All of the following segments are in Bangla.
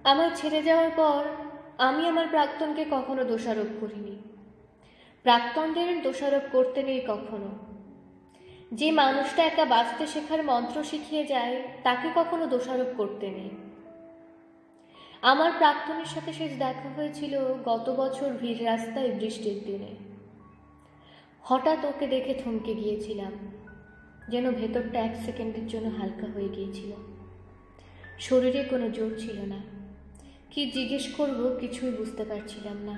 আমার ছেড়ে যাওয়ার পর আমি আমার প্রাক্তনকে কখনো দোষারোপ করিনি। প্রাক্তনদের দোষারোপ করতে নেই কখনো। যে মানুষটা একা বাঁচতে শেখার মন্ত্র শিখিয়ে যায় তাকে কখনো দোষারোপ করতে নেই। আমার প্রাক্তনের সাথে শেষ দেখা হয়েছিল গত বছর ভিড় রাস্তায় বৃষ্টির দিনে। হঠাৎ ওকে দেখে থমকে গিয়েছিলাম, যেন ভেতরটা 1 সেকেন্ডের জন্য হালকা হয়ে গিয়েছিল। শরীরে কোনো জোর ছিল না। কি জিজ্ঞেস করব কিছুই বুঝতে পারছিলাম না।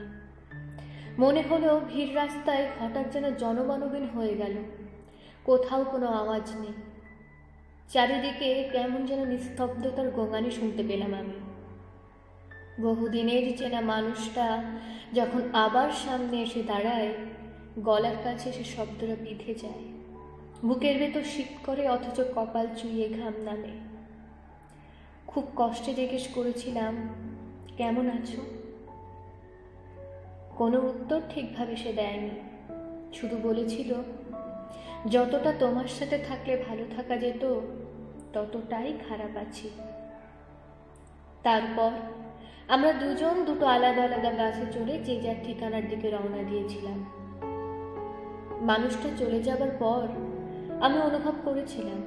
মনে হলো ভিড় রাস্তায় হঠাৎ যেন জনমানবীন হয়ে গেল। কোথাও কোনো আওয়াজ নেই। চারিদিকে কেমন যেন নিস্তব্ধতার গোঙানি শুনতে পেলাম আমি। বহুদিনের চেনা মানুষটা যখন আবার সামনে এসে দাঁড়ায়, গলার কাছে সে শব্দটা বিঁধে যায়। বুকের ভেতর শীত করে, অথচ কপাল চুইয়ে ঘাম নামে। খুব কষ্টে জিজ্ঞেস করেছিলাম, কেমন আছো? কোনো উত্তর ঠিকভাবে সে দেয়নি। শুধু বলেছিল, যতটা তোমার সাথে থাকলে ভালো থাকা যেত ততটাই খারাপ আছি। তারপর আমরা দুজন দুটো আলাদা আলাদা বাসে চড়ে যে যার ঠিকানার দিকে রওনা দিয়েছিলাম। মানুষটা চলে যাবার পর আমি অনুভব করেছিলাম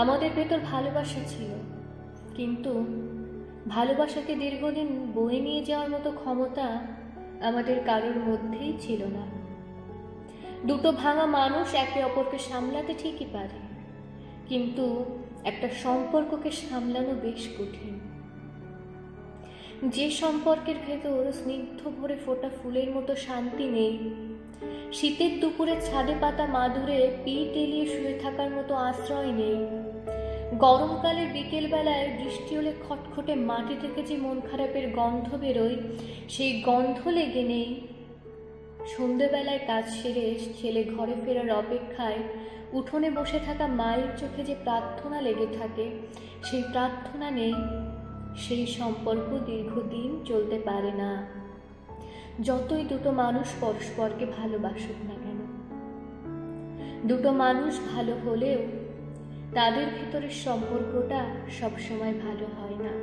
আমাদের ভেতর ভালোবাসা ছিল, কিন্তু ভালোবাসাকে দীর্ঘদিন বয়ে নিয়ে যাওয়ার মতো ক্ষমতা আমাদের কারোর মধ্যেই ছিল না। দুটো ভাঙা মানুষ একে অপরকে সামলাতে ঠিকই পারে, কিন্তু একটা সম্পর্ককে সামলানো বেশ কঠিন। যে সম্পর্কের ভেতর স্নিগ্ধ ভরে ফোটা ফুলের মতো শান্তি নেই, শীতের দুপুরে ছাদে পাতা মাদুরে পিঠ এলিয়ে শুয়ে থাকার মতো আশ্রয় নেই, গরমকালের বিকেলবেলায় বৃষ্টি হলে খটখটে মাটি থেকে যে মন খারাপের গন্ধ বেরোয় সেই গন্ধ লেগে নেই, সন্ধেবেলায় কাজ সেরে ছেলে ঘরে ফেরার অপেক্ষায় উঠোনে বসে থাকা মায়ের চোখে যে প্রার্থনা লেগে থাকে সেই প্রার্থনা নেই, সেই সম্পর্ক দীর্ঘদিন চলতে পারে না, যতই দুটো মানুষ পরস্পরকে ভালোবাসুক না কেন। দুটো মানুষ ভালো হলেও তাদের ভিতরের সম্পর্কটা সবসময় ভালো হয় না।